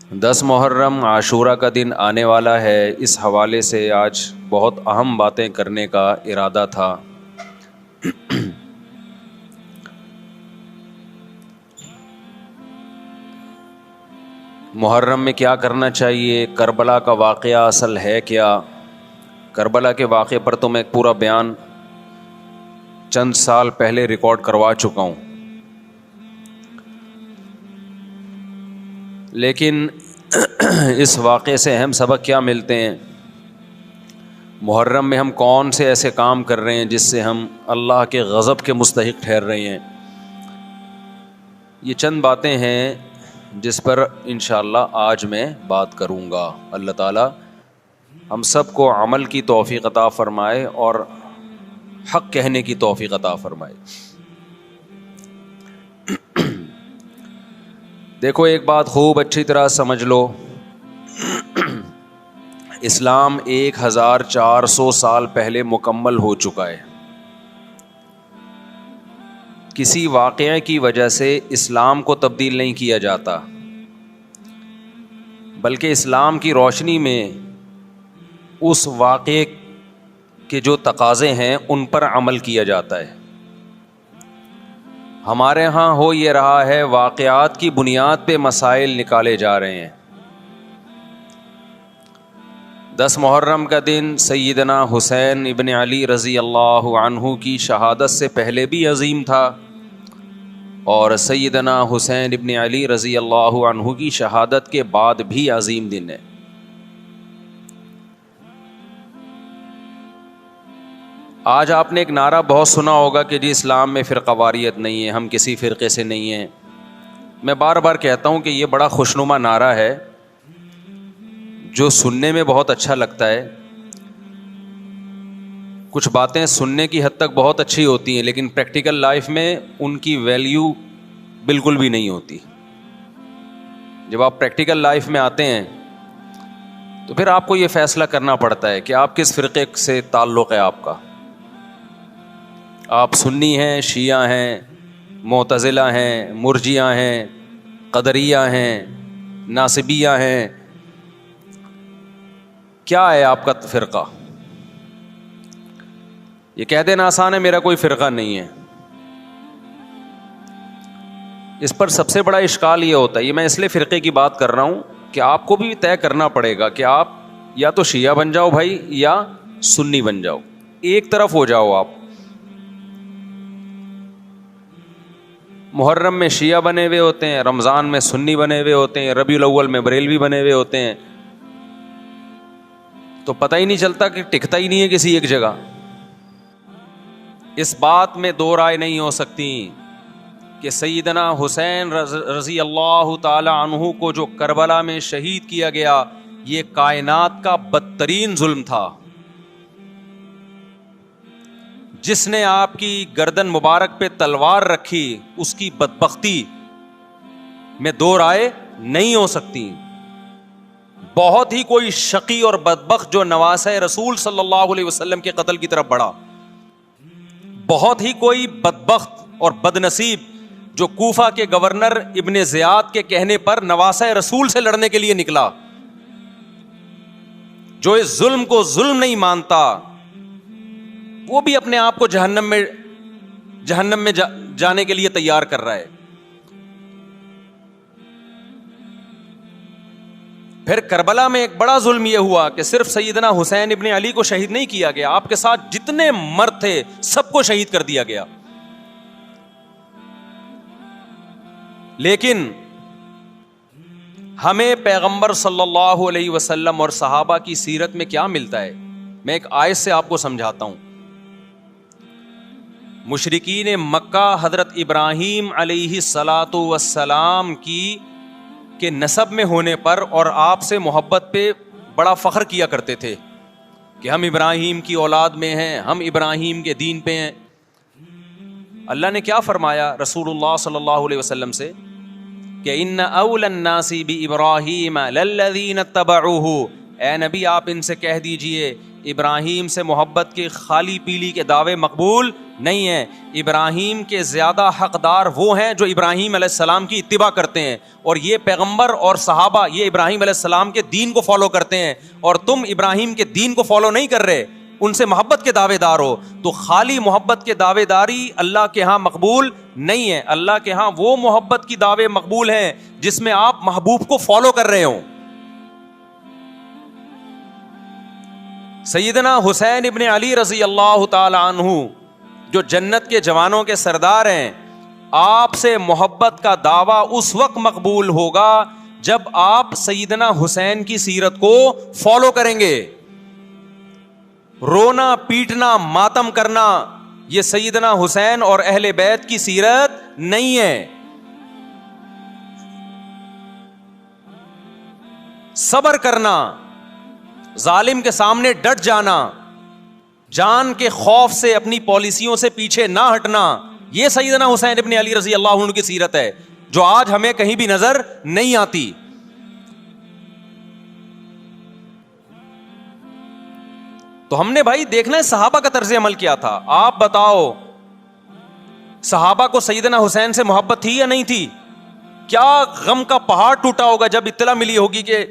10 محرم عاشورہ کا دن آنے والا ہے۔ اس حوالے سے آج بہت اہم باتیں کرنے کا ارادہ تھا۔ محرم میں کیا کرنا چاہیے؟ کربلا کا واقعہ اصل ہے کیا؟ کربلا کے واقعے پر تو میں ایک پورا بیان چند سال پہلے ریکارڈ کروا چکا ہوں، لیکن اس واقعے سے اہم سبق کیا ملتے ہیں؟ محرم میں ہم کون سے ایسے کام کر رہے ہیں جس سے ہم اللہ کے غضب کے مستحق ٹھہر رہے ہیں؟ یہ چند باتیں ہیں جس پر انشاءاللہ آج میں بات کروں گا۔ اللہ تعالی ہم سب کو عمل کی توفیق عطا فرمائے اور حق کہنے کی توفیق عطا فرمائے۔ دیکھو، ایک بات خوب اچھی طرح سمجھ لو، اسلام 1400 سال پہلے مکمل ہو چکا ہے۔ کسی واقعے کی وجہ سے اسلام کو تبدیل نہیں کیا جاتا، بلکہ اسلام کی روشنی میں اس واقعے کے جو تقاضے ہیں ان پر عمل کیا جاتا ہے۔ ہمارے ہاں ہو یہ رہا ہے، واقعات کی بنیاد پہ مسائل نکالے جا رہے ہیں۔ 10 محرم کا دن سیدنا حسین ابن علی رضی اللہ عنہ کی شہادت سے پہلے بھی عظیم تھا، اور سیدنا حسین ابن علی رضی اللہ عنہ کی شہادت کے بعد بھی عظیم دن ہے۔ آج آپ نے ایک نعرہ بہت سنا ہوگا کہ جی اسلام میں فرقہ واریت نہیں ہے، ہم کسی فرقے سے نہیں ہیں۔ میں بار بار کہتا ہوں کہ یہ بڑا خوشنما نعرہ ہے جو سننے میں بہت اچھا لگتا ہے۔ کچھ باتیں سننے کی حد تک بہت اچھی ہوتی ہیں، لیکن پریکٹیکل لائف میں ان کی ویلیو بالکل بھی نہیں ہوتی۔ جب آپ پریکٹیکل لائف میں آتے ہیں تو پھر آپ کو یہ فیصلہ کرنا پڑتا ہے کہ آپ کس فرقے سے تعلق ہے آپ کا۔ آپ سنی ہیں، شیعہ ہیں، معتزلہ ہیں، مرجیہ ہیں، قدریہ ہیں، ناصبیہ ہیں، کیا ہے آپ کا فرقہ؟ یہ کہہ دینا آسان ہے، میرا کوئی فرقہ نہیں ہے۔ اس پر سب سے بڑا اشکال یہ ہوتا ہے، یہ میں اس لیے فرقے کی بات کر رہا ہوں کہ آپ کو بھی طے کرنا پڑے گا کہ آپ یا تو شیعہ بن جاؤ بھائی، یا سنی بن جاؤ، ایک طرف ہو جاؤ آپ۔ محرم میں شیعہ بنے ہوئے ہوتے ہیں، رمضان میں سنی بنے ہوئے ہوتے ہیں، ربیع الاول میں بریلوی بنے ہوئے ہوتے ہیں، تو پتہ ہی نہیں چلتا کہ ٹکتا ہی نہیں ہے کسی ایک جگہ۔ اس بات میں دو رائے نہیں ہو سکتی کہ سیدنا حسین رضی اللہ تعالی عنہ کو جو کربلا میں شہید کیا گیا، یہ کائنات کا بدترین ظلم تھا۔ جس نے آپ کی گردن مبارک پہ تلوار رکھی، اس کی بدبختی میں دو رائے نہیں ہو سکتی۔ بہت ہی کوئی شقی اور بدبخت جو نواسہ رسول صلی اللہ علیہ وسلم کے قتل کی طرف بڑھا، بہت ہی کوئی بدبخت اور بدنصیب جو کوفہ کے گورنر ابن زیاد کے کہنے پر نواسہ رسول سے لڑنے کے لیے نکلا، جو اس ظلم کو ظلم نہیں مانتا، وہ بھی اپنے آپ کو جہنم میں جانے کے لیے تیار کر رہا ہے۔ پھر کربلا میں ایک بڑا ظلم یہ ہوا کہ صرف سیدنا حسین ابن علی کو شہید نہیں کیا گیا، آپ کے ساتھ جتنے مرد تھے سب کو شہید کر دیا گیا۔ لیکن ہمیں پیغمبر صلی اللہ علیہ وسلم اور صحابہ کی سیرت میں کیا ملتا ہے؟ میں ایک آیت سے آپ کو سمجھاتا ہوں۔ مشرکین مکہ حضرت ابراہیم علیہ الصلاۃ والسلام کے نسب میں ہونے پر اور آپ سے محبت پہ بڑا فخر کیا کرتے تھے کہ ہم ابراہیم کی اولاد میں ہیں، ہم ابراہیم کے دین پہ ہیں۔ اللہ نے کیا فرمایا رسول اللہ صلی اللہ علیہ وسلم سے کہ ان اول الناس بابراہیم للذین اتبعوہ، اے نبی آپ ان سے کہہ دیجئے ابراہیم سے محبت کے خالی پیلی کے دعوے مقبول نہیں ہیں. ابراہیم کے زیادہ حقدار وہ ہیں جو ابراہیم علیہ السلام کی اتباع کرتے ہیں, اور یہ پیغمبر اور صحابہ یہ ابراہیم علیہ السلام کے دین کو فالو کرتے ہیں, اور تم ابراہیم کے دین کو فالو نہیں کر رہے, ان سے محبت کے دعوے دار ہو. تو خالی محبت کے دعوے داری اللہ کے ہاں مقبول نہیں ہے. اللہ کے ہاں وہ محبت کی دعوے مقبول ہیں جس میں آپ محبوب کو فالو کر رہے ہوں. سیدنا حسین ابن علی رضی اللہ تعالی عنہ جو جنت کے جوانوں کے سردار ہیں, آپ سے محبت کا دعویٰ اس وقت مقبول ہوگا جب آپ سیدنا حسین کی سیرت کو فالو کریں گے. رونا پیٹنا ماتم کرنا یہ سیدنا حسین اور اہل بیت کی سیرت نہیں ہے. صبر کرنا, ظالم کے سامنے ڈٹ جانا, جان کے خوف سے اپنی پالیسیوں سے پیچھے نہ ہٹنا, یہ سیدنا حسین ابن علی رضی اللہ عنہ کی سیرت ہے جو آج ہمیں کہیں بھی نظر نہیں آتی. تو ہم نے بھائی دیکھنا ہے صحابہ کا طرز عمل کیا تھا. آپ بتاؤ صحابہ کو سیدنا حسین سے محبت تھی یا نہیں تھی؟ کیا غم کا پہاڑ ٹوٹا ہوگا جب اطلاع ملی ہوگی کہ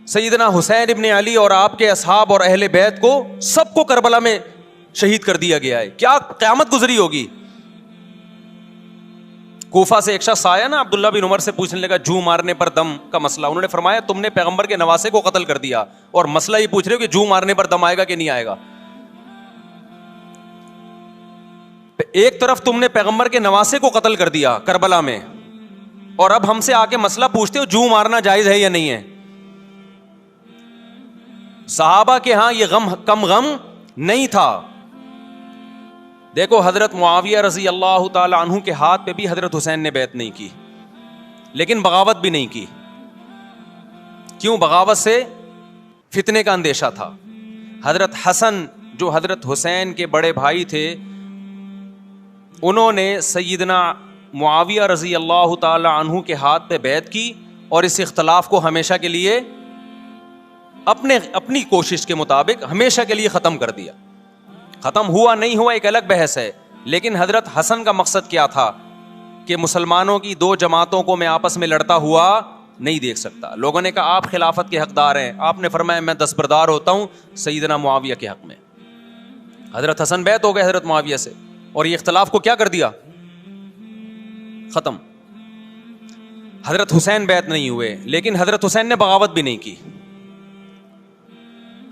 سیدنا حسین ابن علی اور آپ کے اصحاب اور اہل بیت کو سب کو کربلا میں شہید کر دیا گیا ہے. کیا قیامت گزری ہوگی. کوفہ سے ایک شخص آیا نا, عبداللہ بن عمر سے پوچھنے لگا جو مارنے پر دم کا مسئلہ. انہوں نے فرمایا تم نے پیغمبر کے نواسے کو قتل کر دیا اور مسئلہ یہ پوچھ رہے ہو کہ جو مارنے پر دم آئے گا کہ نہیں آئے گا. ایک طرف تم نے پیغمبر کے نواسے کو قتل کر دیا کربلا میں, اور اب ہم سے آ کے مسئلہ پوچھتے ہو جو مارنا جائز ہے یا نہیں ہے. صحابہ کے ہاں یہ غم کم غم نہیں تھا. دیکھو حضرت معاویہ رضی اللہ تعالی عنہ کے ہاتھ پہ بھی حضرت حسین نے بیعت نہیں کی, لیکن بغاوت بھی نہیں کی. کیوں؟ بغاوت سے فتنے کا اندیشہ تھا. حضرت حسن جو حضرت حسین کے بڑے بھائی تھے, انہوں نے سیدنا معاویہ رضی اللہ تعالی عنہ کے ہاتھ پہ بیعت کی, اور اس اختلاف کو ہمیشہ کے لیے اپنی کوشش کے مطابق ہمیشہ کے لیے ختم کر دیا. ختم ہوا نہیں ہوا ایک الگ بحث ہے, لیکن حضرت حسن کا مقصد کیا تھا کہ مسلمانوں کی دو جماعتوں کو میں آپس میں لڑتا ہوا نہیں دیکھ سکتا. لوگوں نے کہا آپ خلافت کے حقدار ہیں, آپ نے فرمایا میں دستبردار ہوتا ہوں سیدنا معاویہ کے حق میں. حضرت حسن بیعت ہو گئے حضرت معاویہ سے, اور یہ اختلاف کو کیا کر دیا؟ ختم. حضرت حسین بیعت نہیں ہوئے, لیکن حضرت حسین نے بغاوت بھی نہیں کی.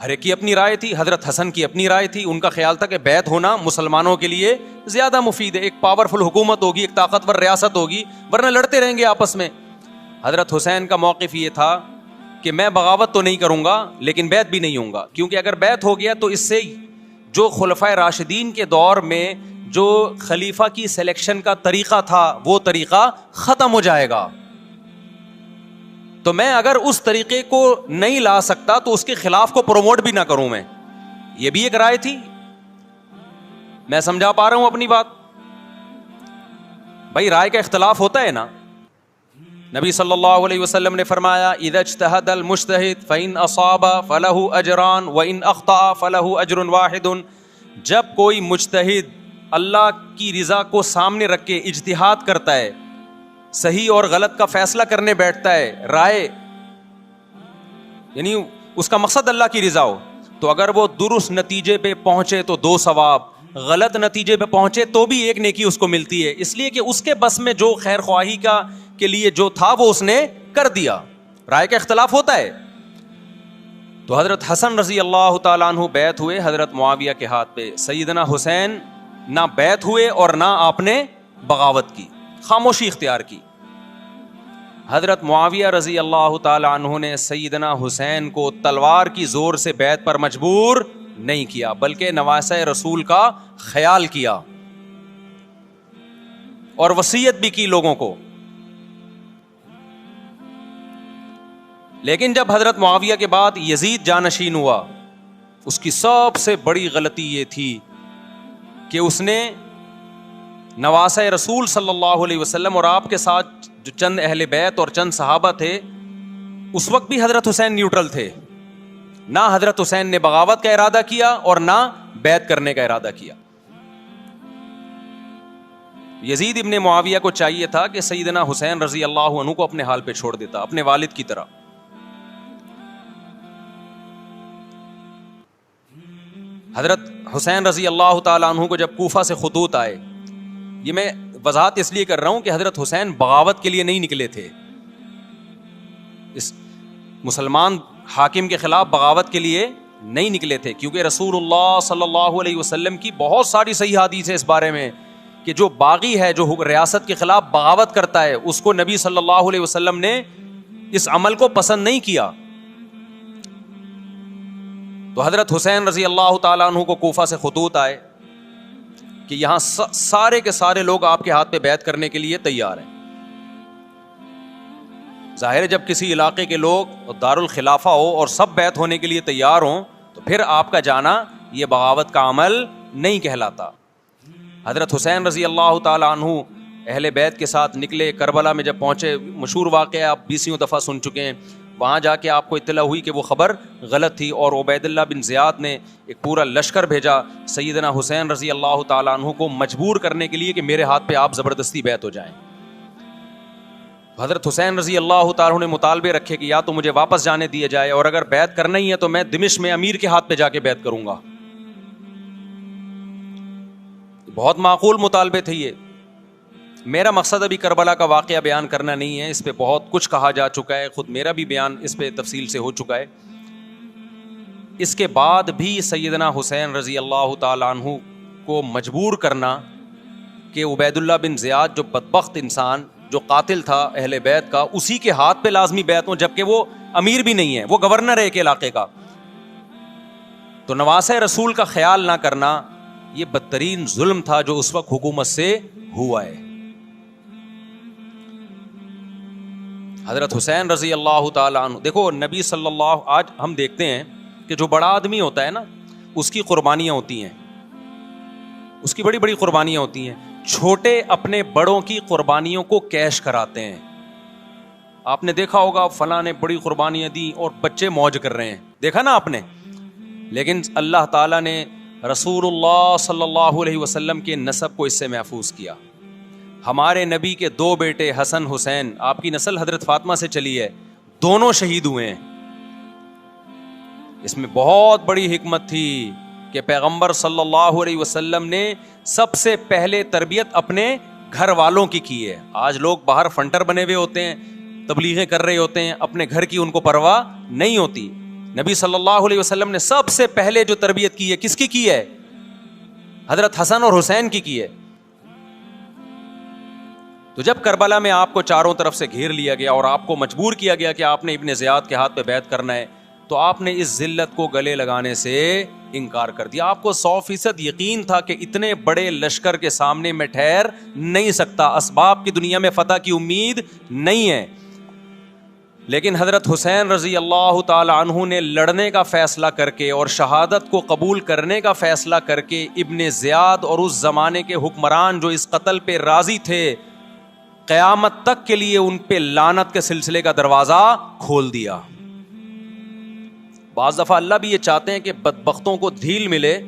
ہر ایک کی اپنی رائے تھی, حضرت حسن کی اپنی رائے تھی. ان کا خیال تھا کہ بیعت ہونا مسلمانوں کے لیے زیادہ مفید ہے, ایک پاورفل حکومت ہوگی, ایک طاقتور ریاست ہوگی, ورنہ لڑتے رہیں گے آپس میں. حضرت حسین کا موقف یہ تھا کہ میں بغاوت تو نہیں کروں گا لیکن بیعت بھی نہیں ہوں گا, کیونکہ اگر بیعت ہو گیا تو اس سے جو خلفائے راشدین کے دور میں جو خلیفہ کی سلیکشن کا طریقہ تھا وہ طریقہ ختم ہو جائے گا. تو میں اگر اس طریقے کو نہیں لا سکتا تو اس کے خلاف کو پروموٹ بھی نہ کروں میں. یہ بھی ایک رائے تھی. میں سمجھا پا رہا ہوں اپنی بات؟ بھائی رائے کا اختلاف ہوتا ہے نا. نبی صلی اللہ علیہ وسلم نے فرمایا اذا اجتہد المجتہد فإن اصاب فلہ اجران وإن اخطأ فلہ اجر واحد. جب کوئی مجتہد اللہ کی رضا کو سامنے رکھ کے اجتہاد کرتا ہے, صحیح اور غلط کا فیصلہ کرنے بیٹھتا ہے, رائے یعنی اس کا مقصد اللہ کی رضا ہو, تو اگر وہ درست نتیجے پہ پہنچے تو 2 ثواب, غلط نتیجے پہ پہنچے تو بھی 1 نیکی اس کو ملتی ہے, اس لیے کہ اس کے بس میں جو خیر خواہی کا کے لیے جو تھا وہ اس نے کر دیا. رائے کا اختلاف ہوتا ہے. تو حضرت حسن رضی اللہ تعالیٰ عنہ بیعت ہوئے حضرت معاویہ کے ہاتھ پہ. سیدنا حسین نہ بیعت ہوئے اور نہ آپ نے بغاوت کی, خاموشی اختیار کی. حضرت معاویہ رضی اللہ تعالی عنہ نے سیدنا حسین کو تلوار کی زور سے بیعت پر مجبور نہیں کیا, بلکہ نواسہ رسول کا خیال کیا اور وصیت بھی کی لوگوں کو. لیکن جب حضرت معاویہ کے بعد یزید جانشین ہوا, اس کی سب سے بڑی غلطی یہ تھی کہ اس نے نواسہ رسول صلی اللہ علیہ وسلم اور آپ کے ساتھ جو چند اہل بیت اور چند صحابہ تھے, اس وقت بھی حضرت حسین نیوٹرل تھے, نہ حضرت حسین نے بغاوت کا ارادہ کیا اور نہ بیعت کرنے کا ارادہ کیا. یزید ابن معاویہ کو چاہیے تھا کہ سیدنا حسین رضی اللہ عنہ کو اپنے حال پہ چھوڑ دیتا، اپنے والد کی طرح. حضرت حسین رضی اللہ تعالیٰ عنہ کو جب کوفہ سے خطوط آئے، یہ میں وضاحت اس لیے کر رہا ہوں کہ حضرت حسین بغاوت کے لیے نہیں نکلے تھے، اس مسلمان حاکم کے خلاف بغاوت کے لیے نہیں نکلے تھے، کیونکہ رسول اللہ صلی اللہ علیہ وسلم کی بہت ساری صحیح حدیث ہے اس بارے میں کہ جو باغی ہے، جو ریاست کے خلاف بغاوت کرتا ہے، اس کو نبی صلی اللہ علیہ وسلم نے اس عمل کو پسند نہیں کیا. تو حضرت حسین رضی اللہ تعالیٰ عنہ کو کوفہ سے خطوط آئے کہ یہاں سارے کے سارے لوگ آپ کے ہاتھ پہ بیعت کرنے کے لیے تیار ہیں. ظاہر ہے جب کسی علاقے کے لوگ دارالخلافہ ہو اور سب بیعت ہونے کے لیے تیار ہوں تو پھر آپ کا جانا یہ بغاوت کا عمل نہیں کہلاتا. حضرت حسین رضی اللہ تعالیٰ عنہ اہل بیت کے ساتھ نکلے. کربلا میں جب پہنچے، مشہور واقعہ آپ 20 دفعہ سن چکے ہیں، وہاں جا کے آپ کو اطلاع ہوئی کہ وہ خبر غلط تھی اور عبید اللہ بن زیاد نے ایک پورا لشکر بھیجا سیدنا حسین رضی اللہ تعالیٰ عنہ کو مجبور کرنے کے لیے کہ میرے ہاتھ پہ آپ زبردستی بیعت ہو جائیں. حضرت حسین رضی اللہ تعالیٰ عنہ نے مطالبے رکھے کہ یا تو مجھے واپس جانے دیا جائے، اور اگر بیعت کرنا ہی ہے تو میں دمشق میں امیر کے ہاتھ پہ جا کے بیعت کروں گا. بہت معقول مطالبے تھے یہ. میرا مقصد ابھی کربلا کا واقعہ بیان کرنا نہیں ہے، اس پہ بہت کچھ کہا جا چکا ہے، خود میرا بھی بیان اس پہ تفصیل سے ہو چکا ہے. اس کے بعد بھی سیدنا حسین رضی اللہ تعالیٰ عنہ کو مجبور کرنا کہ عبید اللہ بن زیاد جو بدبخت انسان، جو قاتل تھا اہل بیت کا، اسی کے ہاتھ پہ لازمی بیعت ہوں، جبکہ وہ امیر بھی نہیں ہے، وہ گورنر ہے ایک علاقے کا. تو نواسہ رسول کا خیال نہ کرنا یہ بدترین ظلم تھا جو اس وقت حکومت سے ہوا ہے. حضرت حسین رضی اللہ تعالیٰ عنہ، دیکھو نبی صلی اللہ، آج ہم دیکھتے ہیں کہ جو بڑا آدمی ہوتا ہے نا، اس کی قربانیاں ہوتی ہیں، اس کی بڑی بڑی قربانیاں ہوتی ہیں. چھوٹے اپنے بڑوں کی قربانیوں کو کیش کراتے ہیں. آپ نے دیکھا ہوگا فلاں نے بڑی قربانیاں دی اور بچے موج کر رہے ہیں، دیکھا نا آپ نے. لیکن اللہ تعالیٰ نے رسول اللہ صلی اللہ علیہ وسلم کے نسب کو اس سے محفوظ کیا. ہمارے نبی کے 2 بیٹے حسن حسین، آپ کی نسل حضرت فاطمہ سے چلی ہے، دونوں شہید ہوئے ہیں. اس میں بہت بڑی حکمت تھی کہ پیغمبر صلی اللہ علیہ وسلم نے سب سے پہلے تربیت اپنے گھر والوں کی ہے. آج لوگ باہر فنٹر بنے ہوئے ہوتے ہیں، تبلیغیں کر رہے ہوتے ہیں، اپنے گھر کی ان کو پرواہ نہیں ہوتی. نبی صلی اللہ علیہ وسلم نے سب سے پہلے جو تربیت کی ہے، کس کی ہے؟ حضرت حسن اور حسین کی ہے. تو جب کربلا میں آپ کو چاروں طرف سے گھیر لیا گیا اور آپ کو مجبور کیا گیا کہ آپ نے ابن زیاد کے ہاتھ پہ بیعت کرنا ہے، تو آپ نے اس ذلت کو گلے لگانے سے انکار کر دیا. آپ کو 100% یقین تھا کہ اتنے بڑے لشکر کے سامنے میں ٹھہر نہیں سکتا، اسباب کی دنیا میں فتح کی امید نہیں ہے. لیکن حضرت حسین رضی اللہ تعالی عنہ نے لڑنے کا فیصلہ کر کے اور شہادت کو قبول کرنے کا فیصلہ کر کے ابن زیاد اور اس زمانے کے حکمران جو اس قتل پہ راضی تھے، قیامت تک کے لیے ان پہ لعنت کے سلسلے کا دروازہ کھول دیا. بعض دفعہ اللہ بھی یہ چاہتے ہیں کہ بدبختوں کو ڈھیل ملے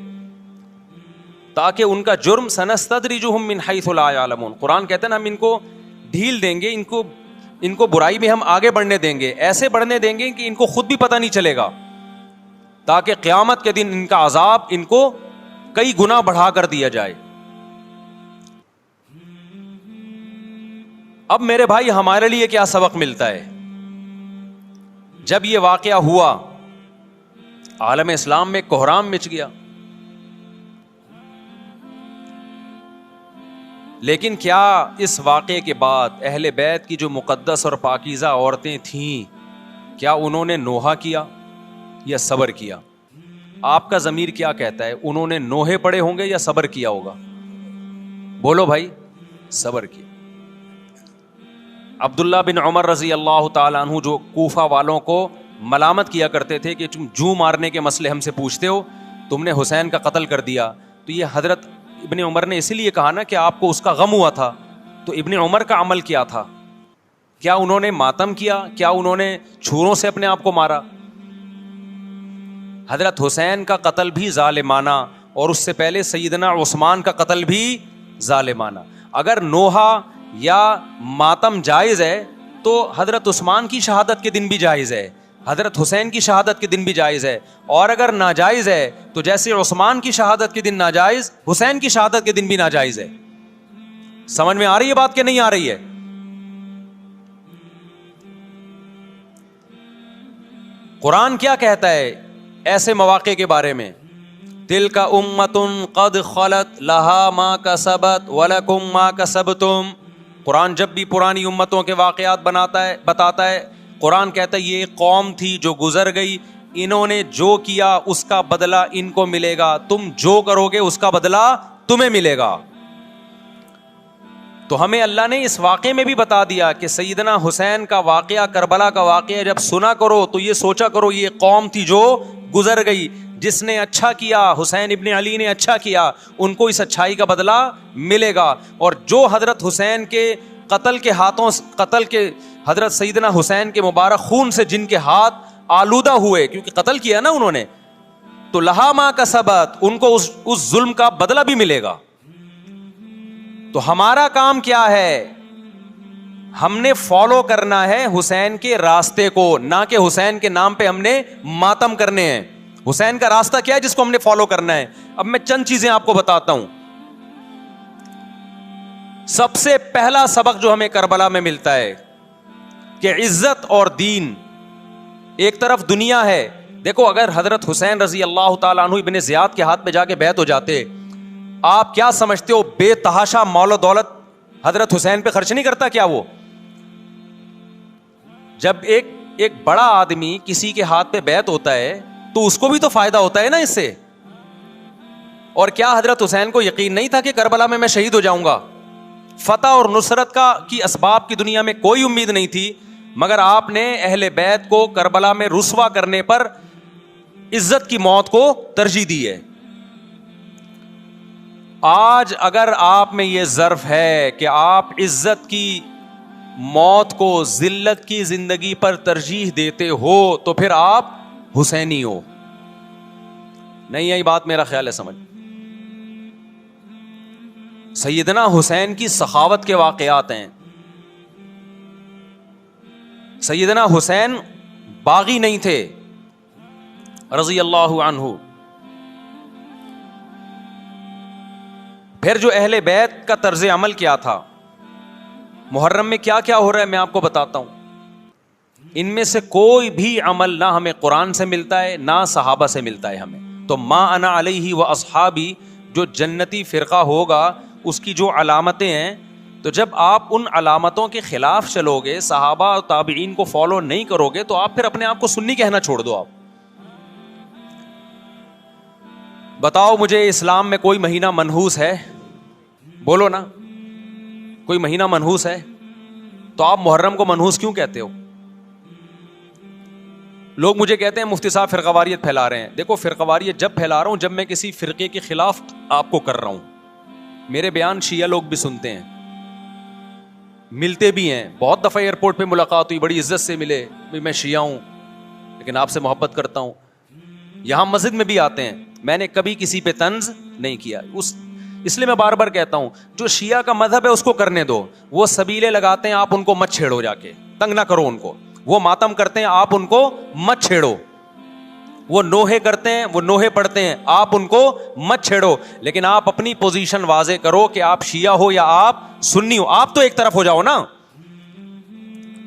تاکہ ان کا جرم سنستدرجہم من حیث لا یعلمون. قرآن کہتے ہیں نا ہم ان کو ڈھیل دیں گے، ان کو برائی میں ہم آگے بڑھنے دیں گے، ایسے بڑھنے دیں گے کہ ان کو خود بھی پتہ نہیں چلے گا، تاکہ قیامت کے دن ان کا عذاب ان کو کئی گنا بڑھا کر دیا جائے. اب میرے بھائی ہمارے لیے کیا سبق ملتا ہے؟ جب یہ واقعہ ہوا عالم اسلام میں کوہرام مچ گیا، لیکن کیا اس واقعے کے بعد اہل بیت کی جو مقدس اور پاکیزہ عورتیں تھیں، کیا انہوں نے نوحہ کیا یا صبر کیا؟ آپ کا ضمیر کیا کہتا ہے؟ انہوں نے نوحے پڑے ہوں گے یا صبر کیا ہوگا؟ بولو بھائی. صبر کیا. عبداللہ بن عمر رضی اللہ تعالیٰ عنہ جو کوفہ والوں کو ملامت کیا کرتے تھے کہ تم جو مارنے کے مسئلے ہم سے پوچھتے ہو، تم نے حسین کا قتل کر دیا، تو یہ حضرت ابن عمر نے اسی لیے کہا نا کہ آپ کو اس کا غم ہوا تھا. تو ابن عمر کا عمل کیا تھا؟ کیا انہوں نے ماتم کیا؟ کیا انہوں نے چھروں سے اپنے آپ کو مارا؟ حضرت حسین کا قتل بھی ظالمانہ، اور اس سے پہلے سیدنا عثمان کا قتل بھی ظالمانہ. اگر نوحہ یا ماتم جائز ہے تو حضرت عثمان کی شہادت کے دن بھی جائز ہے، حضرت حسین کی شہادت کے دن بھی جائز ہے. اور اگر ناجائز ہے تو جیسے عثمان کی شہادت کے دن ناجائز، حسین کی شہادت کے دن بھی ناجائز ہے. سمجھ میں آ رہی ہے بات کہ نہیں آ رہی ہے؟ قرآن کیا کہتا ہے ایسے مواقع کے بارے میں؟ تلک امۃ قد خلت لہا ما کسبت ولکم ما کسبتم. قرآن جب بھی پرانی امتوں کے واقعات بتاتا ہے، قرآن کہتا ہے یہ قوم تھی جو گزر گئی، انہوں نے جو کیا اس کا بدلہ ان کو ملے گا، تم جو کرو گے اس کا بدلہ تمہیں ملے گا. تو ہمیں اللہ نے اس واقعے میں بھی بتا دیا کہ سیدنا حسین کا واقعہ، کربلا کا واقعہ جب سنا کرو تو یہ سوچا کرو یہ قوم تھی جو گزر گئی، جس نے اچھا کیا، حسین ابن علی نے اچھا کیا، ان کو اس اچھائی کا بدلہ ملے گا. اور جو حضرت حسین کے قتل کے حضرت سیدنا حسین کے مبارک خون سے جن کے ہاتھ آلودہ ہوئے، کیونکہ قتل کیا نا انہوں نے، تو لہا ما کسبت، ان کو اس ظلم کا بدلہ بھی ملے گا. تو ہمارا کام کیا ہے؟ ہم نے فالو کرنا ہے حسین کے راستے کو، نہ کہ حسین کے نام پہ ہم نے ماتم کرنے ہیں. حسین کا راستہ کیا ہے جس کو ہم نے فالو کرنا ہے؟ اب میں چند چیزیں آپ کو بتاتا ہوں. سب سے پہلا سبق جو ہمیں کربلا میں ملتا ہے کہ عزت اور دین، ایک طرف دنیا ہے. دیکھو اگر حضرت حسین رضی اللہ تعالیٰ عنہ ابن زیاد کے ہاتھ پہ جا کے بیعت ہو جاتے، آپ کیا سمجھتے ہو بے تحاشا مال و دولت حضرت حسین پہ خرچ نہیں کرتا کیا وہ؟ جب ایک بڑا آدمی کسی کے ہاتھ پہ بیعت ہوتا ہے تو اس کو بھی تو فائدہ ہوتا ہے نا اس سے. اور کیا حضرت حسین کو یقین نہیں تھا کہ کربلا میں شہید ہو جاؤں گا؟ فتح اور نصرت کی اسباب کی دنیا میں کوئی امید نہیں تھی، مگر آپ نے اہل بیت کو کربلا میں رسوا کرنے پر عزت کی موت کو ترجیح دی ہے. آج اگر آپ میں یہ ظرف ہے کہ آپ عزت کی موت کو ذلت کی زندگی پر ترجیح دیتے ہو تو پھر آپ حسینی ہو. نہیں آئی بات؟ میرا خیال ہے سمجھ. سیدنا حسین کی سخاوت کے واقعات ہیں. سیدنا حسین باغی نہیں تھے رضی اللہ عنہ. پھر جو اہل بیت کا طرز عمل کیا تھا، محرم میں کیا کیا ہو رہا ہے میں آپ کو بتاتا ہوں. ان میں سے کوئی بھی عمل نہ ہمیں قرآن سے ملتا ہے نہ صحابہ سے ملتا ہے ہمیں. تو ما انا علیہ و اصحابی جو جنتی فرقہ ہوگا اس کی جو علامتیں ہیں، تو جب آپ ان علامتوں کے خلاف چلو گے، صحابہ اور تابعین کو فالو نہیں کرو گے، تو آپ پھر اپنے آپ کو سنی کہنا چھوڑ دو. آپ بتاؤ مجھے اسلام میں کوئی مہینہ منحوس ہے؟ بولو نا، کوئی مہینہ منحوس ہے؟ تو آپ محرم کو منحوس کیوں کہتے ہو؟ لوگ مجھے کہتے ہیں مفتی صاحب فرقہ واریت پھیلا رہے ہیں. دیکھو فرقہ واریت جب پھیلا رہا ہوں جب میں کسی فرقے کے خلاف آپ کو کر رہا ہوں. میرے بیان شیعہ لوگ بھی سنتے ہیں، ملتے بھی ہیں. بہت دفعہ ایئرپورٹ پہ ملاقات ہوئی، بڑی عزت سے ملے، میں شیعہ ہوں لیکن آپ سے محبت کرتا ہوں. یہاں مسجد میں بھی آتے ہیں. میں نے کبھی کسی پہ طنز نہیں کیا. اس لیے میں بار بار کہتا ہوں جو شیعہ کا مذہب ہے اس کو کرنے دو. وہ سبیلے لگاتے ہیں، آپ ان کو مت چھیڑو، جا کے تنگ نہ کرو ان کو. وہ ماتم کرتے ہیں، آپ ان کو مت چھیڑو. وہ نوحے کرتے ہیں، وہ نوحے پڑھتے ہیں، آپ ان کو مت چھیڑو. لیکن آپ اپنی پوزیشن واضح کرو کہ آپ شیعہ ہو یا آپ سنی ہو. آپ تو ایک طرف ہو جاؤ نا.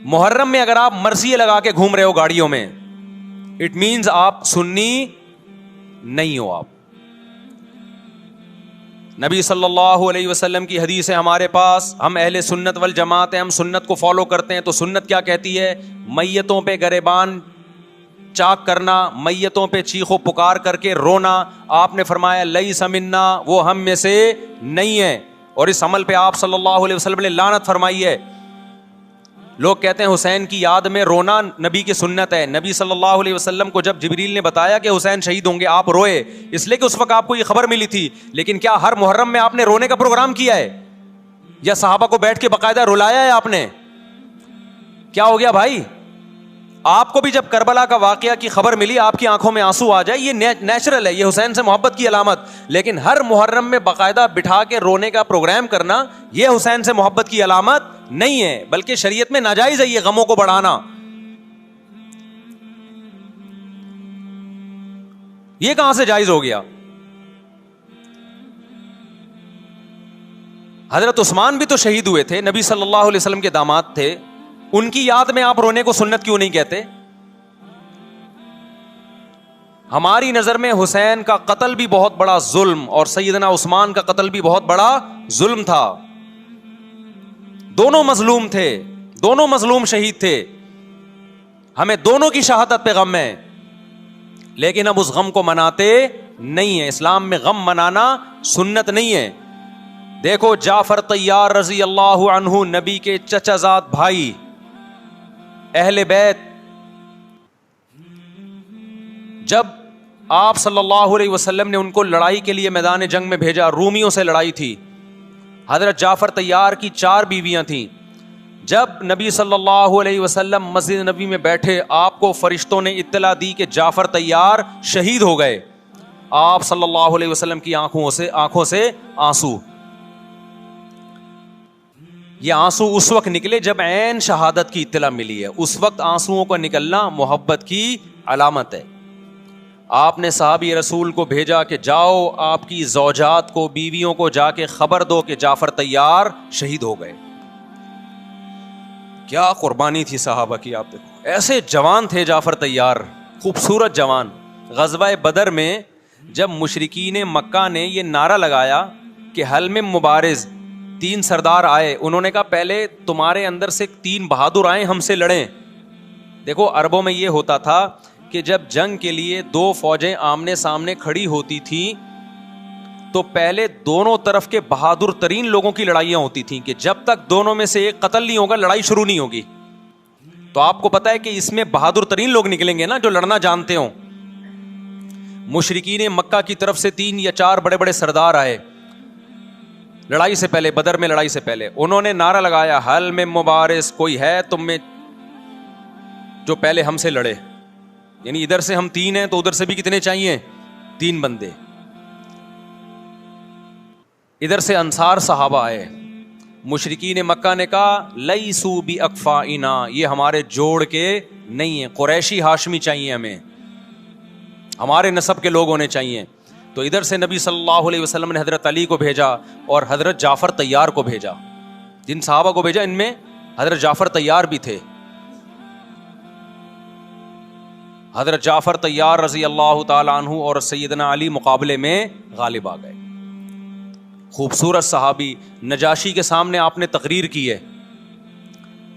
محرم میں اگر آپ مرثیے لگا کے گھوم رہے ہو گاڑیوں میں، اٹ مینز آپ سنی نہیں ہو. آپ نبی صلی اللہ علیہ وسلم کی حدیث ہے ہمارے پاس، ہم اہل سنت والجماعت ہیں، ہم سنت کو فالو کرتے ہیں. تو سنت کیا کہتی ہے؟ میتوں پہ گریبان چاک کرنا، میتوں پہ چیخ و پکار کر کے رونا. آپ نے فرمایا لیس منا، وہ ہم میں سے نہیں ہے. اور اس عمل پہ آپ صلی اللہ علیہ وسلم نے لعنت فرمائی ہے. لوگ کہتے ہیں حسین کی یاد میں رونا نبی کی سنت ہے. نبی صلی اللہ علیہ وسلم کو جب جبریل نے بتایا کہ حسین شہید ہوں گے، آپ روئے اس لیے کہ اس وقت آپ کو یہ خبر ملی تھی. لیکن کیا ہر محرم میں آپ نے رونے کا پروگرام کیا ہے؟ یا صحابہ کو بیٹھ کے باقاعدہ رلایا ہے آپ نے؟ کیا ہو گیا بھائی؟ آپ کو بھی جب کربلا کا واقعہ کی خبر ملی آپ کی آنکھوں میں آنسو آ جائے، یہ نیچرل ہے، یہ حسین سے محبت کی علامت. لیکن ہر محرم میں باقاعدہ بٹھا کے رونے کا پروگرام کرنا یہ حسین سے محبت کی علامت نہیں ہے، بلکہ شریعت میں ناجائز ہے یہ غموں کو بڑھانا. یہ کہاں سے جائز ہو گیا؟ حضرت عثمان بھی تو شہید ہوئے تھے، نبی صلی اللہ علیہ وسلم کے داماد تھے، ان کی یاد میں آپ رونے کو سنت کیوں نہیں کہتے؟ ہماری نظر میں حسین کا قتل بھی بہت بڑا ظلم اور سیدنا عثمان کا قتل بھی بہت بڑا ظلم تھا. دونوں مظلوم تھے، دونوں مظلوم شہید تھے، ہمیں دونوں کی شہادت پہ غم ہے، لیکن اب اس غم کو مناتے نہیں ہیں. اسلام میں غم منانا سنت نہیں ہے. دیکھو جعفر طیار رضی اللہ عنہ، نبی کے چچا زاد بھائی، اہل بیت، جب آپ صلی اللہ علیہ وسلم نے ان کو لڑائی کے لیے میدان جنگ میں بھیجا، رومیوں سے لڑائی تھی، حضرت جعفر طیار کی 4 بیویاں تھیں. جب نبی صلی اللہ علیہ وسلم مسجد نبی میں بیٹھے، آپ کو فرشتوں نے اطلاع دی کہ جعفر طیار شہید ہو گئے. آپ صلی اللہ علیہ وسلم کی آنکھوں سے آنسو. یہ آنسو اس وقت نکلے جب عین شہادت کی اطلاع ملی ہے، اس وقت آنسوؤں کا نکلنا محبت کی علامت ہے. آپ نے صحابی رسول کو بھیجا کہ جاؤ آپ کی زوجات کو، بیویوں کو جا کے خبر دو کہ جعفر طیار شہید ہو گئے. کیا قربانی تھی صحابہ کی، آپ دیکھو ایسے جوان تھے جعفر طیار، خوبصورت جوان. غزوہ بدر میں جب مشرکین مکہ نے یہ نعرہ لگایا کہ حل میں مبارز، 3 سردار آئے، انہوں نے کہا پہلے تمہارے اندر سے 3 بہادر آئیں ہم سے لڑیں. دیکھو عربوں میں یہ ہوتا تھا کہ جب جنگ کے لیے 2 فوجیں آمنے سامنے کھڑی ہوتی تھیں تو پہلے دونوں طرف کے بہادر ترین لوگوں کی لڑائیاں ہوتی تھیں کہ جب تک دونوں میں سے ایک قتل نہیں ہوگا لڑائی شروع نہیں ہوگی. تو آپ کو پتا ہے کہ اس میں بہادر ترین لوگ نکلیں گے نا جو لڑنا جانتے ہوں. مشرکین مکہ کی طرف سے 3 یا 4 بڑے بڑے سردار آئے لڑائی سے پہلے، بدر میں لڑائی سے پہلے. انہوں نے نعرہ لگایا حل میں مبارز، کوئی ہے تم میں جو پہلے ہم سے لڑے. یعنی ادھر سے ہم 3 ہیں تو ادھر سے بھی کتنے چاہیے؟ 3 بندے. ادھر سے انصار صحابہ آئے. مشرکین مکہ نے کہا لیسو بی اکفائنا، یہ ہمارے جوڑ کے نہیں ہیں، قریشی ہاشمی چاہیے ہمیں، ہمارے نسب کے لوگ ہونے چاہیے. تو ادھر سے نبی صلی اللہ علیہ وسلم نے حضرت علی کو بھیجا اور حضرت جعفر طیار کو بھیجا. جن صحابہ کو بھیجا ان میں حضرت جعفر طیار بھی تھے. حضرت جعفر طیار رضی اللہ تعالی عنہ اور سیدنا علی مقابلے میں غالب آ گئے. خوبصورت صحابی، نجاشی کے سامنے آپ نے تقریر کی ہے،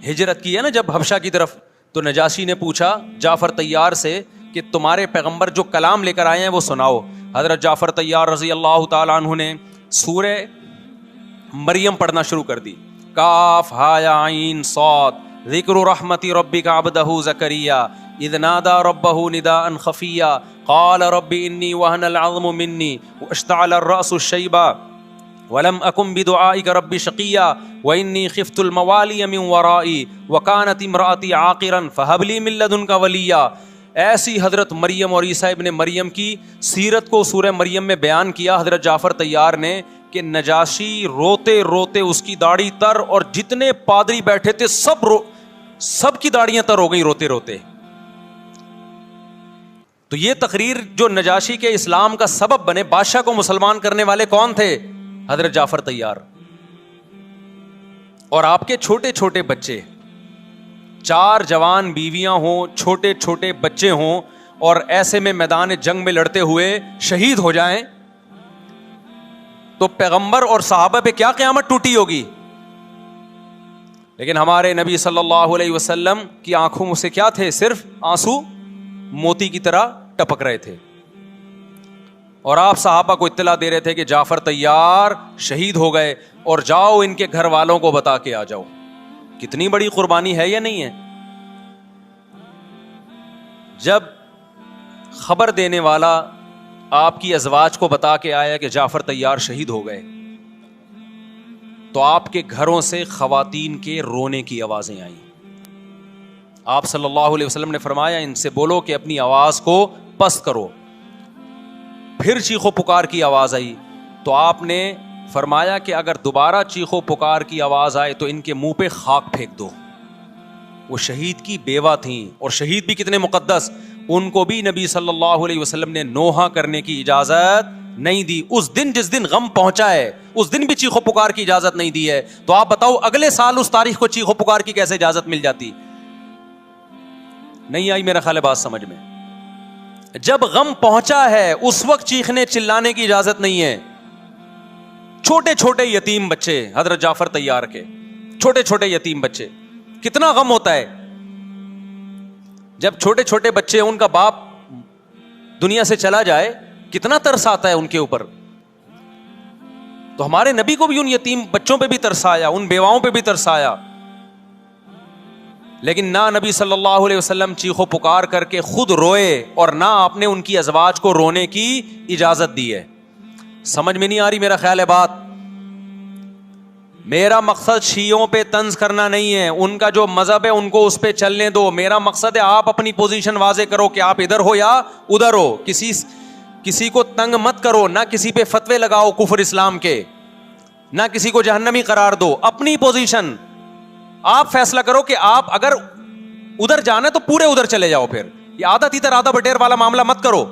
ہجرت کی ہے نا جب حبشہ کی طرف، تو نجاشی نے پوچھا جعفر طیار سے کہ تمہارے پیغمبر جو کلام لے کر آئے ہیں وہ سناؤ. حضرت جعفر طیار رضی اللہ تعالی عنہ نے سورہ مریم پڑھنا شروع کر دی. کاف ہا یا عین صاد ذکر رحمت ربک عبدہ زکریا اذ نادى ربه نداء خفيا قال رب اني وهن العظم مني واشتعل الراس شيبا ولم اكن بدعائك رب شقيا واني خفت الموالي من ورائي وكانت امراتي عاقرا فهب لي من لدنك وليا. ایسی حضرت مریم اور عیسیٰ ابن مریم کی سیرت کو سورہ مریم میں بیان کیا حضرت جعفر طیار نے کہ نجاشی روتے روتے اس کی داڑھی تر، اور جتنے پادری بیٹھے تھے سب کی داڑیاں تر ہو گئی روتے روتے. تو یہ تقریر جو نجاشی کے اسلام کا سبب بنے، بادشاہ کو مسلمان کرنے والے کون تھے؟ حضرت جعفر طیار. اور آپ کے چھوٹے چھوٹے بچے، 4 جوان بیویاں ہوں، چھوٹے چھوٹے بچے ہوں، اور ایسے میں میدان جنگ میں لڑتے ہوئے شہید ہو جائیں تو پیغمبر اور صحابہ پہ کیا قیامت ٹوٹی ہوگی. لیکن ہمارے نبی صلی اللہ علیہ وسلم کی آنکھوں میں سے کیا تھے؟ صرف آنسو موتی کی طرح ٹپک رہے تھے. اور آپ صحابہ کو اطلاع دے رہے تھے کہ جعفر طیار شہید ہو گئے اور جاؤ ان کے گھر والوں کو بتا کے آ جاؤ. کتنی بڑی قربانی ہے یا نہیں ہے؟ جب خبر دینے والا آپ کی ازواج کو بتا کے آیا کہ جعفر طیار شہید ہو گئے تو آپ کے گھروں سے خواتین کے رونے کی آوازیں آئیں. آپ صلی اللہ علیہ وسلم نے فرمایا ان سے بولو کہ اپنی آواز کو پست کرو. پھر چیخ و پکار کی آواز آئی تو آپ نے فرمایا کہ اگر دوبارہ چیخ و پکار کی آواز آئے تو ان کے منہ پہ خاک پھینک دو. وہ شہید کی بیوہ تھیں, اور شہید بھی کتنے مقدس, ان کو بھی نبی صلی اللہ علیہ وسلم نے نوحہ کرنے کی اجازت نہیں دی. اس دن جس دن غم پہنچا ہے اس دن بھی چیخ و پکار کی اجازت نہیں دی ہے, تو آپ بتاؤ اگلے سال اس تاریخ کو چیخ و پکار کی کیسے اجازت مل جاتی؟ نہیں آئی میرا خیال ہے بات سمجھ میں. جب غم پہنچا ہے اس وقت چیخنے چلانے کی اجازت نہیں ہے. چھوٹے چھوٹے یتیم بچے, حضرت جعفر طیار کے چھوٹے چھوٹے یتیم بچے, کتنا غم ہوتا ہے جب چھوٹے چھوٹے بچے, ان کا باپ دنیا سے چلا جائے, کتنا ترس آتا ہے ان کے اوپر. تو ہمارے نبی کو بھی ان یتیم بچوں پہ بھی ترس آیا, ان بیواؤں پہ بھی ترس آیا, لیکن نہ نبی صلی اللہ علیہ وسلم چیخو پکار کر کے خود روئے اور نہ آپ نے ان کی ازواج کو رونے کی اجازت دی ہے. سمجھ میں نہیں آ رہی میرا خیال ہے بات. میرا مقصد شیعوں پہ طنز کرنا نہیں ہے, ان کا جو مذہب ہے ان کو اس پہ چلنے دو. میرا مقصد ہے آپ اپنی پوزیشن واضح کرو کہ آپ ادھر ہو یا ادھر ہو. کسی کو تنگ مت کرو, نہ کسی پہ فتوے لگاؤ کفر اسلام کے, نہ کسی کو جہنمی قرار دو. اپنی پوزیشن آپ فیصلہ کرو کہ آپ اگر ادھر جانا ہے تو پورے ادھر چلے جاؤ. پھر یہ آدھا تیتر آدھا بٹیر والا معاملہ مت کرو.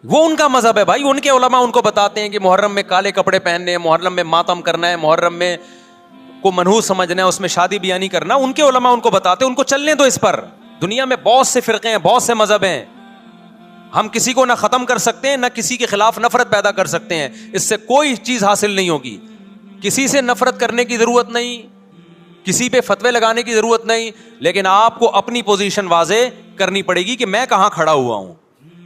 وہ ان کا مذہب ہے بھائی, ان کے علماء ان کو بتاتے ہیں کہ محرم میں کالے کپڑے پہننے ہیں, محرم میں ماتم کرنا ہے, محرم میں کو منحوس سمجھنا ہے, اس میں شادی بیانی کرنا. ان کے علماء ان کو بتاتے ہیں, ان کو چلنے دو اس پر. دنیا میں بہت سے فرقے ہیں, بہت سے مذہب ہیں, ہم کسی کو نہ ختم کر سکتے ہیں نہ کسی کے خلاف نفرت پیدا کر سکتے ہیں. اس سے کوئی چیز حاصل نہیں ہوگی. کسی سے نفرت کرنے کی ضرورت نہیں, کسی پہ فتوے لگانے کی ضرورت نہیں, لیکن آپ کو اپنی پوزیشن واضح کرنی پڑے گی کہ میں کہاں کھڑا ہوا ہوں.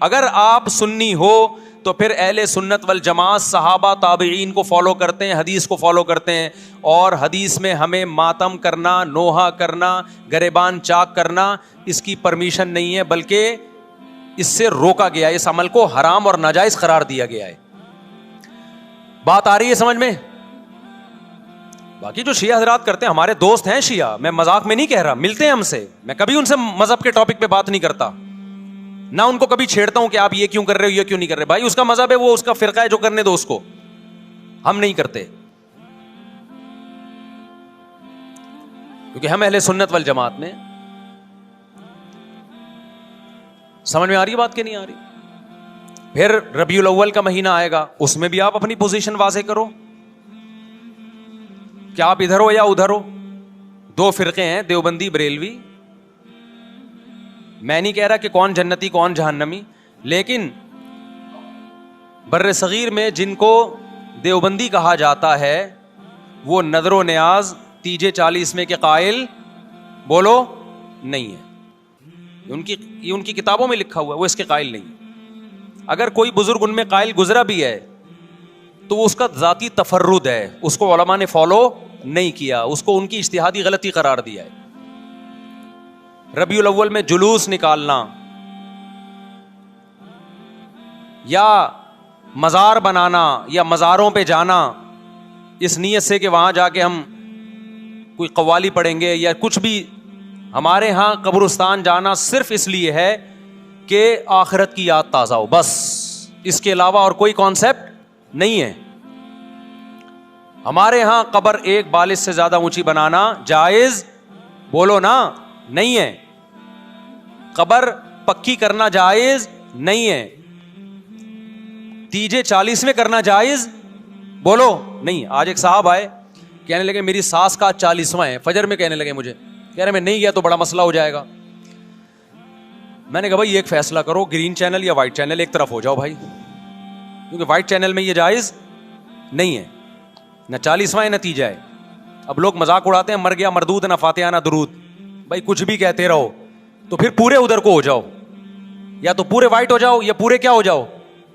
اگر آپ سنی ہو تو پھر اہل سنت والجماعت صحابہ تابعین کو فالو کرتے ہیں, حدیث کو فالو کرتے ہیں, اور حدیث میں ہمیں ماتم کرنا, نوحہ کرنا, گریبان چاک کرنا اس کی پرمیشن نہیں ہے, بلکہ اس سے روکا گیا ہے, اس عمل کو حرام اور ناجائز قرار دیا گیا ہے. بات آ رہی ہے سمجھ میں؟ باقی جو شیعہ حضرات کرتے ہیں, ہمارے دوست ہیں شیعہ, میں مذاق میں نہیں کہہ رہا, ملتے ہیں ہم سے, میں کبھی ان سے مذہب کے ٹاپک پہ بات نہیں کرتا, نہ ان کو کبھی چھیڑتا ہوں کہ آپ یہ کیوں کر رہے ہو, یہ کیوں نہیں کر رہے. بھائی اس کا مذہب ہے, وہ اس کا فرقہ ہے, جو کرنے دو اس کو, ہم نہیں کرتے, کیونکہ ہم اہل سنت والجماعت میں. سمجھ میں آ رہی ہے بات کہ نہیں آ رہی؟ پھر ربیع الاول کا مہینہ آئے گا, اس میں بھی آپ اپنی پوزیشن واضح کرو کہ آپ ادھر ہو یا ادھر ہو. دو فرقے ہیں, دیوبندی بریلوی. میں نہیں کہہ رہا کہ کون جنتی کون جہنمی, لیکن بر صغیر میں جن کو دیوبندی کہا جاتا ہے وہ نظر و نیاز تیجے 40 میں کے قائل بولو نہیں ہے. یہ ان کی کتابوں میں لکھا ہوا ہے, وہ اس کے قائل نہیں. اگر کوئی بزرگ ان میں قائل گزرا بھی ہے تو وہ اس کا ذاتی تفرد ہے, اس کو علماء نے فالو نہیں کیا, اس کو ان کی اجتہادی غلطی قرار دیا ہے. ربیع الاول میں جلوس نکالنا یا مزار بنانا یا مزاروں پہ جانا اس نیت سے کہ وہاں جا کے ہم کوئی قوالی پڑھیں گے یا کچھ بھی, ہمارے ہاں قبرستان جانا صرف اس لیے ہے کہ آخرت کی یاد تازہ ہو, بس. اس کے علاوہ اور کوئی کانسیپٹ نہیں ہے. ہمارے ہاں قبر ایک بالش سے زیادہ اونچی بنانا جائز بولو نا نہیں ہے. قبر پکی کرنا جائز نہیں ہے. تیجے 40 میں کرنا جائز بولو نہیں. آج ایک صاحب آئے, کہنے لگے میری ساس کا 40واں ہے, فجر میں کہنے لگے مجھے, کہہ رہے میں نہیں گیا تو بڑا مسئلہ ہو جائے گا. میں نے کہا بھائی ایک فیصلہ کرو, گرین چینل یا وائٹ چینل, ایک طرف ہو جاؤ بھائی, کیونکہ وائٹ چینل میں یہ جائز نہیں ہے, نہ 40واں ہے نہ تیجا ہے. اب لوگ مذاق اڑاتے ہیں, مر گیا مردود نہ فاتحہ نہ درود. بھائی کچھ بھی کہتے رہو, تو پھر پورے ادھر کو ہو جاؤ, یا تو پورے وائٹ ہو جاؤ یا پورے کیا ہو جاؤ,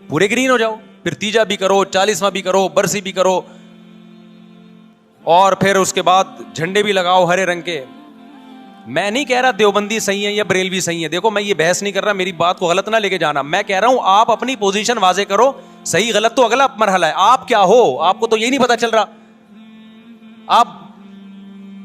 پورے گرین ہو جاؤ. پھر تیجا بھی کرو, 40واں بھی کرو, برسی بھی کرو, اور پھر اس کے بعد جھنڈے بھی لگاؤ ہرے رنگ کے. میں نہیں کہہ رہا دیوبندی صحیح ہے یا بریلوی صحیح ہے, دیکھو میں یہ بحث نہیں کر رہا, میری بات کو غلط نہ لے کے جانا. میں کہہ رہا ہوں آپ اپنی پوزیشن واضح کرو, صحیح غلط تو اگلا مرحلہ ہے. آپ کیا ہو, آپ کو تو یہی نہیں پتا چل رہا. آپ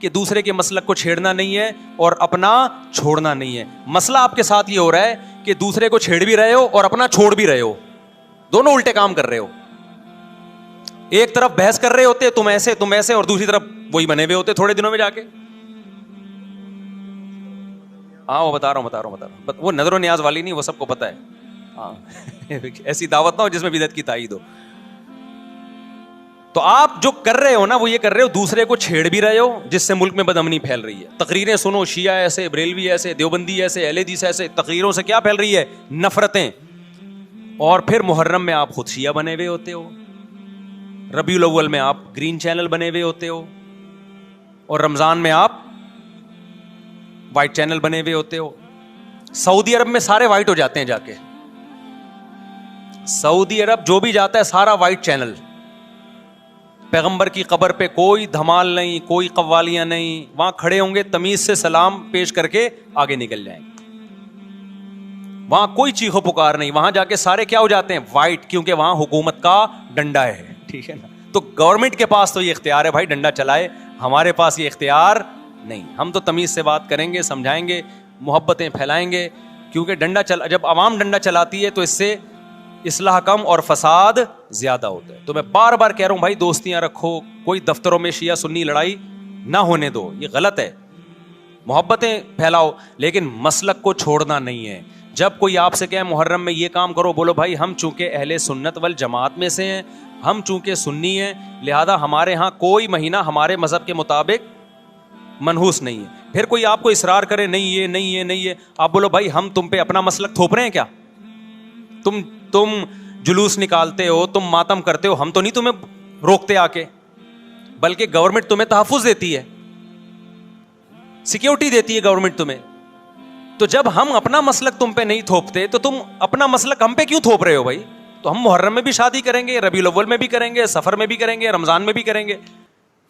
کہ دوسرے کے مسلک کو چھیڑنا نہیں ہے اور اپنا چھوڑنا نہیں ہے. مسئلہ آپ کے ساتھ یہ ہو رہا ہے کہ دوسرے کو چھیڑ بھی رہے ہو اور اپنا چھوڑ بھی رہے ہو, دونوں الٹے کام کر رہے ہو. ایک طرف بحث کر رہے ہوتے تم ایسے اور دوسری طرف وہی بنے ہوئے ہوتے تھوڑے دنوں میں جا کے. ہاں وہ بتا رہا ہوں وہ نظر و نیاز والی نہیں, وہ سب کو پتا ہے. ہاں ایسی دعوت نہ ہو جس میں بدعت کی تائید ہو. تو آپ جو کر رہے ہو نا وہ یہ کر رہے ہو دوسرے کو چھیڑ بھی رہے ہو, جس سے ملک میں بدامنی پھیل رہی ہے. تقریریں سنو, شیعہ ایسے, بریلوی ایسے, دیوبندی ایسے, اہل حدیث ایسے. تقریروں سے کیا پھیل رہی ہے؟ نفرتیں. اور پھر محرم میں آپ خود شیعہ بنے ہوئے ہوتے ہو, ربیع الاول میں آپ گرین چینل بنے ہوئے ہوتے ہو, اور رمضان میں آپ وائٹ چینل بنے ہوئے ہوتے ہو. سعودی عرب میں سارے وائٹ ہو جاتے ہیں جا کے. سعودی عرب جو بھی جاتا ہے سارا وائٹ چینل. پیغمبر کی قبر پہ کوئی دھمال نہیں, کوئی قوالیاں نہیں. وہاں کھڑے ہوں گے, تمیز سے سلام پیش کر کے آگے نکل جائیں گے. وہاں کوئی چیخو پکار نہیں. وہاں جا کے سارے کیا ہو جاتے ہیں؟ وائٹ, کیونکہ وہاں حکومت کا ڈنڈا ہے. ٹھیک ہے نا. تو گورنمنٹ کے پاس تو یہ اختیار ہے بھائی ڈنڈا چلائے, ہمارے پاس یہ اختیار نہیں. ہم تو تمیز سے بات کریں گے, سمجھائیں گے, محبتیں پھیلائیں گے. کیونکہ جب عوام ڈنڈا چلاتی ہے تو اس سے اصلاح کم اور فساد زیادہ ہوتا ہے. تو میں بار بار کہہ رہا ہوں بھائی دوستیاں رکھو, کوئی دفتروں میں شیعہ سنی لڑائی نہ ہونے دو, یہ غلط ہے. محبتیں پھیلاؤ لیکن مسلک کو چھوڑنا نہیں ہے. جب کوئی آپ سے کہے محرم میں یہ کام کرو, بولو بھائی ہم چونکہ اہل سنت والجماعت میں سے ہیں, ہم چونکہ سنی ہیں, لہذا ہمارے ہاں کوئی مہینہ ہمارے مذہب کے مطابق منحوس نہیں ہے. پھر کوئی آپ کو اصرار کرے نہیں ہے, آپ بولو بھائی ہم تم پہ اپنا مسلک تھوپ رہے ہیں کیا؟ تم جلوس نکالتے ہو, تم ماتم کرتے ہو, ہم تو نہیں تمہیں روکتے آ کے, بلکہ گورنمنٹ تمہیں تحفظ دیتی ہے, سیکیورٹی دیتی ہے گورنمنٹ تمہیں. تو جب ہم اپنا مسلک تم پہ نہیں تھوپتے تو تم اپنا مسلک ہم پہ کیوں تھوپ رہے ہو بھائی؟ تو ہم محرم میں بھی شادی کریں گے, ربیع الاول میں بھی کریں گے, سفر میں بھی کریں گے, رمضان میں بھی کریں گے.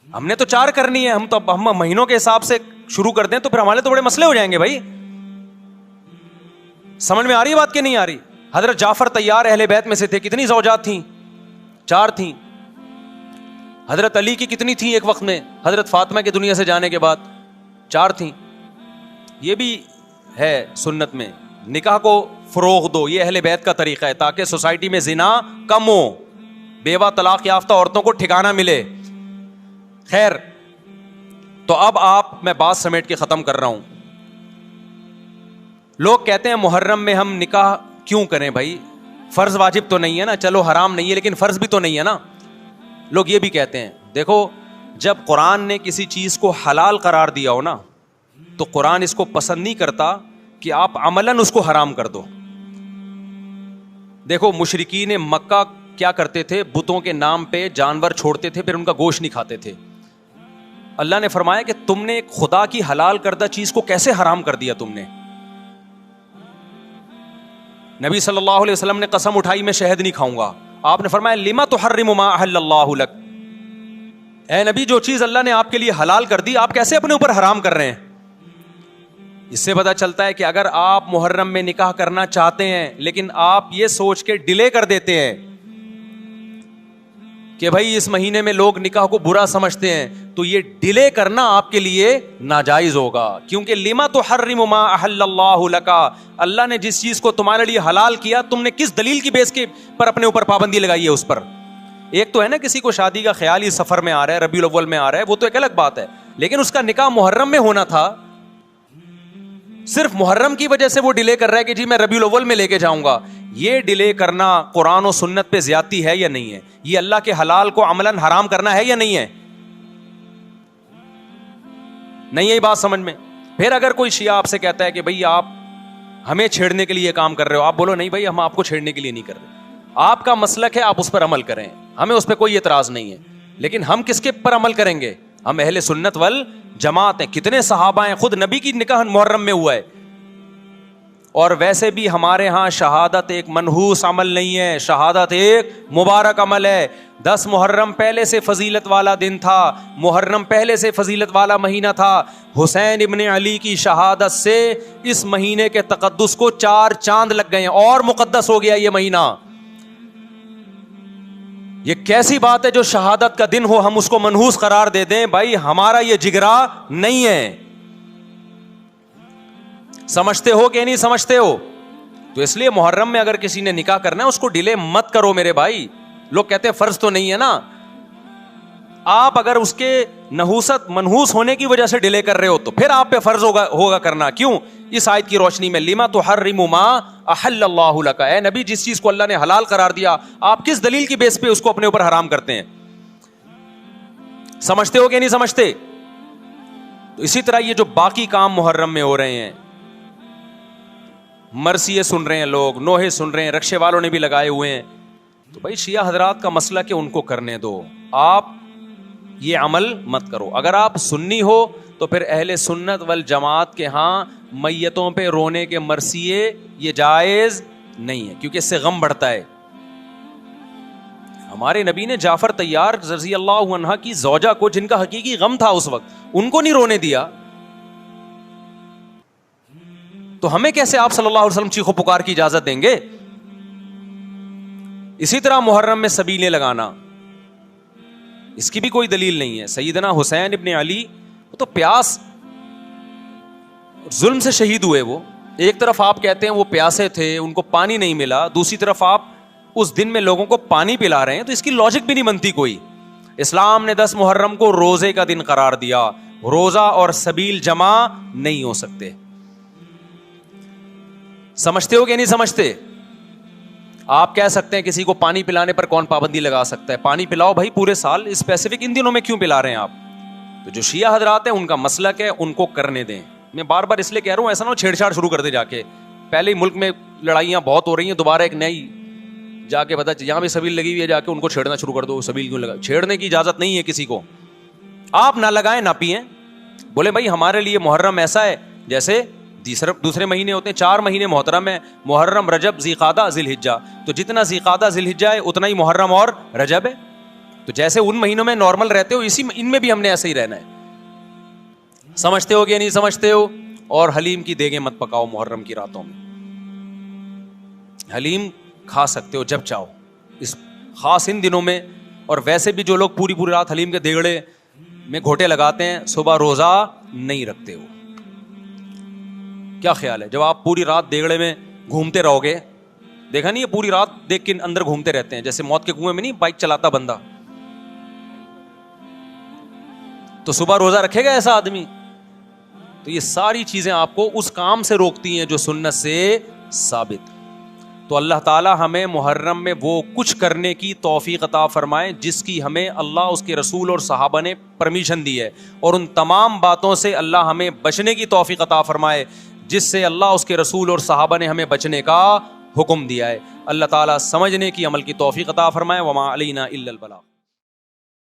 ہم نے تو 4 کرنی ہے. ہم مہینوں کے حساب سے شروع کر دیں تو پھر ہمارے تو بڑے مسئلے ہو جائیں گے بھائی. سمجھ میں آ رہی ہے بات کہ نہیں آ رہی؟ حضرت جعفر طیار اہل بیت میں سے تھے, کتنی زوجات تھیں؟ 4 تھیں. حضرت علی کی کتنی تھیں ایک وقت میں؟ حضرت فاطمہ کے دنیا سے جانے کے بعد 4 تھیں. یہ بھی ہے سنت میں, نکاح کو فروغ دو, یہ اہل بیت کا طریقہ ہے تاکہ سوسائٹی میں زنا کم ہو, بیوہ طلاق یافتہ عورتوں کو ٹھکانہ ملے. خیر, تو اب میں بات سمیٹ کے ختم کر رہا ہوں. لوگ کہتے ہیں محرم میں ہم نکاح کیوں کریں بھائی, فرض واجب تو نہیں ہے نا, چلو حرام نہیں ہے لیکن فرض بھی تو نہیں ہے نا. لوگ یہ بھی کہتے ہیں. دیکھو, جب قرآن نے کسی چیز کو حلال قرار دیا ہو نا, تو قرآن اس کو پسند نہیں کرتا کہ آپ عملاً اس کو حرام کر دو. دیکھو مشرکین مکہ کیا کرتے تھے, بتوں کے نام پہ جانور چھوڑتے تھے, پھر ان کا گوشت نہیں کھاتے تھے. اللہ نے فرمایا کہ تم نے ایک خدا کی حلال کردہ چیز کو کیسے حرام کر دیا تم نے. نبی صلی اللہ علیہ وسلم نے قسم اٹھائی میں شہد نہیں کھاؤں گا. آپ نے فرمایا لما تحرم ما احل اللہ لک, اے نبی جو چیز اللہ نے آپ کے لیے حلال کر دی آپ کیسے اپنے اوپر حرام کر رہے ہیں. اس سے پتہ چلتا ہے کہ اگر آپ محرم میں نکاح کرنا چاہتے ہیں لیکن آپ یہ سوچ کے ڈیلے کر دیتے ہیں کہ بھائی اس مہینے میں لوگ نکاح کو برا سمجھتے ہیں, تو یہ ڈیلے کرنا آپ کے لیے ناجائز ہوگا. کیونکہ لما تحرم ما احل اللہ لک, اللہ نے جس چیز کو تمہارے لیے حلال کیا تم نے کس دلیل کی بیس کے پر اپنے اوپر پابندی لگائی ہے اس پر. ایک تو ہے نا کسی کو شادی کا خیال ہی سفر میں آ رہا ہے, ربیع الاول میں آ رہا ہے, وہ تو ایک الگ بات ہے, لیکن اس کا نکاح محرم میں ہونا تھا. صرف محرم کی وجہ سے وہ ڈیلے کر رہا ہے کہ جی میں ربیع الاول میں لے کے جاؤں گا. یہ ڈیلے کرنا قرآن و سنت پہ زیادتی ہے یا نہیں ہے؟ یہ اللہ کے حلال کو عملاً حرام کرنا ہے یا نہیں ہے؟ نہیں ہے بات سمجھ میں. پھر اگر کوئی شیعہ آپ سے کہتا ہے کہ بھئی آپ ہمیں چھیڑنے کے لیے کام کر رہے ہو, آپ بولو نہیں بھائی ہم آپ کو چھیڑنے کے لیے نہیں کر رہے, آپ کا مسلک ہے, آپ اس پر عمل کریں, ہمیں اس پہ کوئی اعتراض نہیں ہے. لیکن ہم کس کے پر عمل کریں گے؟ ہم اہل سنت والجماعت ہیں. کتنے صحابہ ہیں, خود نبی کی نکاح محرم میں ہوا ہے. اور ویسے بھی ہمارے ہاں شہادت ایک منحوس عمل نہیں ہے, شہادت ایک مبارک عمل ہے. 10 محرم پہلے سے فضیلت والا دن تھا, محرم پہلے سے فضیلت والا مہینہ تھا. حسین ابن علی کی شہادت سے اس مہینے کے تقدس کو 4 چاند لگ گئے ہیں اور مقدس ہو گیا یہ مہینہ. یہ کیسی بات ہے جو شہادت کا دن ہو ہم اس کو منحوس قرار دے دیں؟ بھائی ہمارا یہ جگرا نہیں ہے. سمجھتے ہو کہ نہیں سمجھتے ہو؟ تو اس لیے محرم میں اگر کسی نے نکاح کرنا ہے اس کو ڈیلے مت کرو میرے بھائی. لوگ کہتے ہیں فرض تو نہیں ہے نا. آپ اگر اس کے نحوست منحوس ہونے کی وجہ سے ڈیلے کر رہے ہو تو پھر آپ پہ فرض ہوگا کرنا. کیوں؟ اس آیت کی روشنی میں لما تحرم ما احل اللہ لک. اے نبی جس چیز کو اللہ نے حلال قرار دیا آپ کس دلیل کی بیس پہ اس کو اپنے اوپر حرام کرتے ہیں؟ سمجھتے ہو کہ نہیں سمجھتے؟ تو اسی طرح یہ جو باقی کام محرم میں ہو رہے ہیں، مرثیے سن رہے ہیں لوگ، نوحے سن رہے ہیں، رکشے والوں نے بھی لگائے ہوئے ہیں، تو بھائی شیعہ حضرات کا مسئلہ کہ ان کو کرنے دو، آپ یہ عمل مت کرو. اگر آپ سنی ہو تو پھر اہل سنت والجماعت کے ہاں میتوں پہ رونے کے مرثیے یہ جائز نہیں ہے، کیونکہ اس سے غم بڑھتا ہے. ہمارے نبی نے جعفر طیار رضی اللہ عنہ کی زوجہ کو، جن کا حقیقی غم تھا اس وقت، ان کو نہیں رونے دیا. تو ہمیں کیسے آپ صلی اللہ علیہ وسلم چیخو پکار کی اجازت دیں گے؟ اسی طرح محرم میں سبیلیں لگانا، اس کی بھی کوئی دلیل نہیں ہے. سیدنا حسین ابن علی وہ تو پیاس ظلم سے شہید ہوئے. وہ ایک طرف آپ کہتے ہیں وہ پیاسے تھے، ان کو پانی نہیں ملا، دوسری طرف آپ اس دن میں لوگوں کو پانی پلا رہے ہیں، تو اس کی لاجک بھی نہیں بنتی کوئی. اسلام نے 10 محرم کو روزے کا دن قرار دیا. روزہ اور سبیل جمع نہیں ہو سکتے. سمجھتے ہو کہ نہیں سمجھتے؟ آپ کہہ سکتے ہیں کسی کو پانی پلانے پر کون پابندی لگا سکتا ہے؟ پانی پلاؤ بھائی پورے سال، اسپیسیفک ان دنوں میں کیوں پلا رہے ہیں آپ؟ تو جو شیعہ حضرات ہیں ان کا مسلک ہے، ان کو کرنے دیں. میں بار بار اس لیے کہہ رہا ہوں ایسا نہ ہو چھیڑ چھاڑ شروع کر دے جا کے. پہلے ہی ملک میں لڑائیاں بہت ہو رہی ہیں، دوبارہ ایک نئی جا کے پتہ یہاں بھی سبیل لگی ہوئی ہے، جا کے ان کو چھیڑنا شروع کر دو. سبیل کیوں لگا؟ چھیڑنے کی اجازت نہیں ہے کسی کو. آپ نہ لگائیں نہ پئیں. بولے بھائی ہمارے لیے محرم ایسا ہے جیسے دوسرے مہینے ہوتے ہیں. 4 مہینے محترم ہے، محرم، رجب، ذی قعدہ، ذی الحجہ. تو جتنا ذی قعدہ ذی الحجہ ہے اتنا ہی محرم اور رجب ہے. تو جیسے ان مہینوں میں نارمل رہتے ہو ان میں بھی ہم نے ایسے ہی رہنا ہے. سمجھتے ہو کہ نہیں سمجھتے ہو؟ اور حلیم کی دیگیں مت پکاؤ محرم کی راتوں میں. حلیم کھا سکتے ہو جب چاہو، اس خاص ان دنوں میں. اور ویسے بھی جو لوگ پوری رات حلیم کے دیگڑے میں گھوٹے لگاتے ہیں صبح روزہ نہیں رکھتے ہو. کیا خیال ہے؟ جب آپ پوری رات دیگڑے میں گھومتے رہو گے، دیکھا نہیں یہ پوری رات دیکھ کے اندر گھومتے رہتے ہیں جیسے موت کے کنویں میں نہیں بائک چلاتا بندہ، تو صبح روزہ رکھے گا ایسا آدمی؟ تو یہ ساری چیزیں آپ کو اس کام سے روکتی ہیں جو سنت سے ثابت. تو اللہ تعالی ہمیں محرم میں وہ کچھ کرنے کی توفیق عطا فرمائے جس کی ہمیں اللہ، اس کے رسول اور صحابہ نے پرمیشن دی ہے، اور ان تمام باتوں سے اللہ ہمیں بچنے کی توفیق عطا فرمائے جس سے اللہ، اس کے رسول اور صحابہ نے ہمیں بچنے کا حکم دیا ہے. اللہ تعالیٰ سمجھنے کی، عمل کی توفیق عطا فرمائے. وما علینا الا البلاغ.